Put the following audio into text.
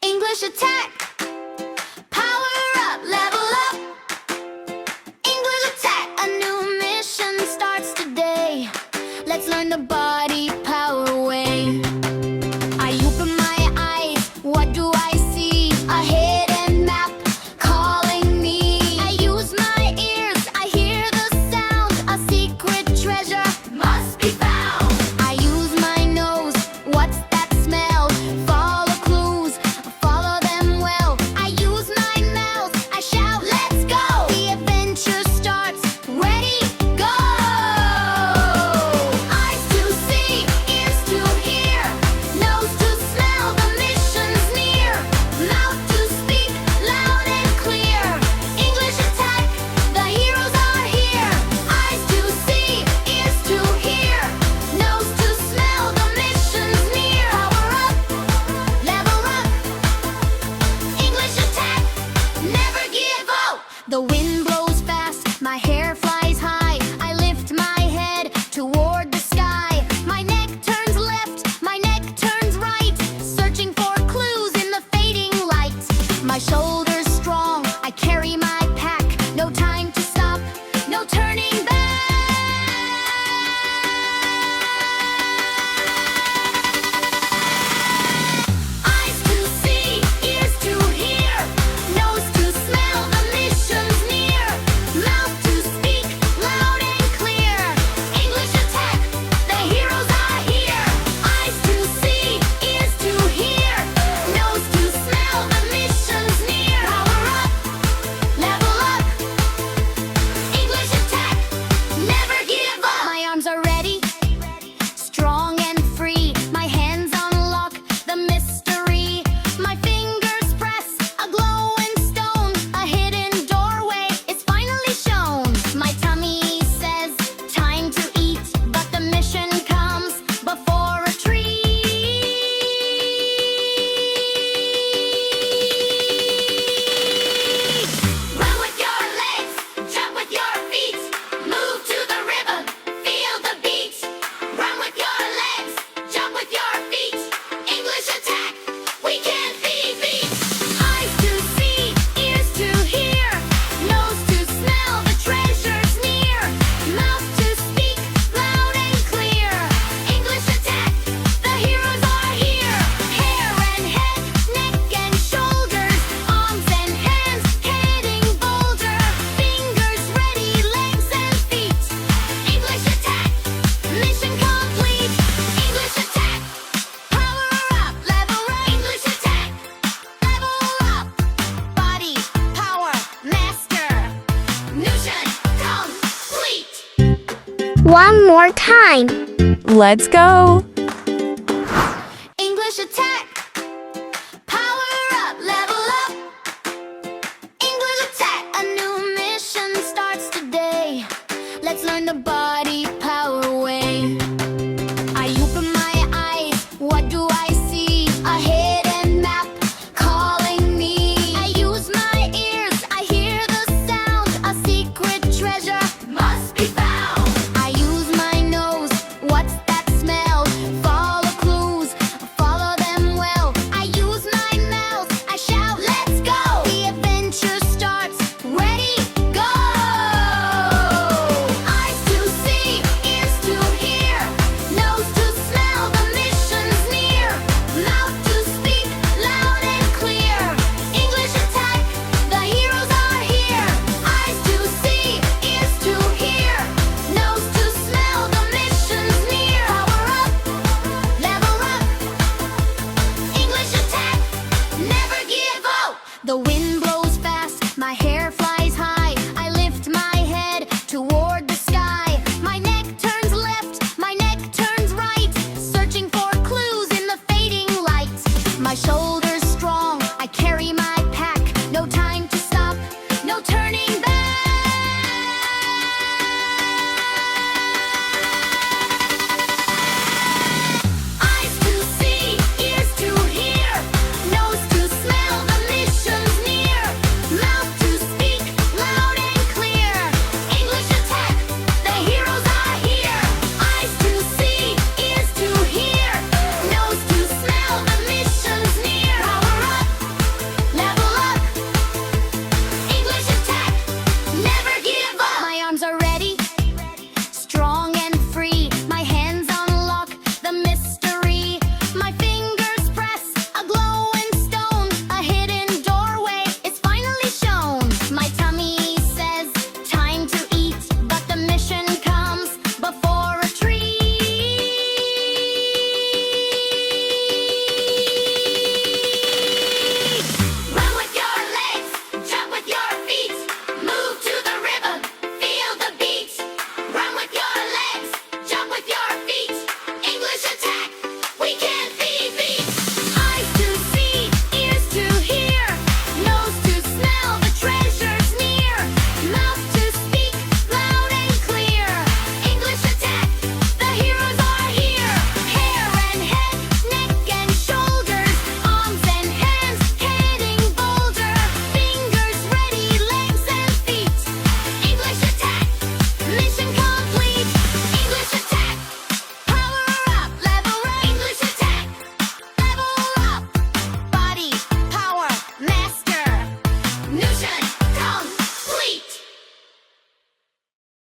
English attack. Power up, level up. English attack. A new mission starts today. Let's learn the body power way. I open my eyes, what do I see? A hidden map calling me. I use my ears, I hear the sound. A secret treasure must be found. I use my nose, what's that smell? Follow clues, follow them well. I use my mouth, I shout, let's go. The adventure starts, ready, go. Eyes to see, ears to hear, nose to smell, the mission's near. Mouth to speak, loud and clear. English attack, the heroes are here. Eyes to see, ears to hear, nose to smell, the mission's near. Power up, level up. English attack, never give up. The wind blows fast, my hair flies high. I lift my head toward the sky. My neck turns left, my neck turns right, searching for clues in the fading light. My shoulders strong, I carry my pack. No time to stop, no turning back. Eyes to see, ears to hear, nose to smell, the mission's near. Mouth to speak, loud and clear. English attack, the heroes are here. Eyes to see, ears to hear, nose to smell, the mission's near. Power up, level up. English attack, never give up. My arms are ready, strong and free. My hands unlock the mystery. My fingers press a glowing stone. A hidden doorway is finally shown. My tummy says time to eat, but the mission comes before a treat. Run with your legs, jump with your feet, move to the rhythm, feel the beat. Run with your legs, jump with your feet. English attack, we can't be beat. Eyes to see, ears to hear, nose to smell, the treasure's near. Mouth to speak, loud and clear. English attack, the heroes are here. Hair and head, neck and shoulders, arms and hands, heading bolder. Fingers ready, legs and feet. English attack, mission complete. English attack, power up, level up. English attack, level up. Body, power, master. Mission complete. One more time. Let's go! English attack. Power up, level up. English attack. A new mission starts today. Let's learn the body power way. I open my eyes, what do I see? A hidden map calling me. I use my ears, I hear the sound. A secret treasure must be found. I use my nose, what's that smell? Follow clues, follow them well. I use my mouth, I shout, let's go. The adventure starts, ready, go. Eyes to see, ears to hear, nose to smell, the mission's near. Mouth to speak, loud and clear. English attack, the heroes are here. Eyes to see, ears to hear, nose to smell, the mission's near. Power up, level up. English attack, never give up. The wind blows fast, my hair flies high. I lift my head toward the sky. My neck turns left, my neck turns right, searching for clues in the fading light. My shoulders strong, I carry my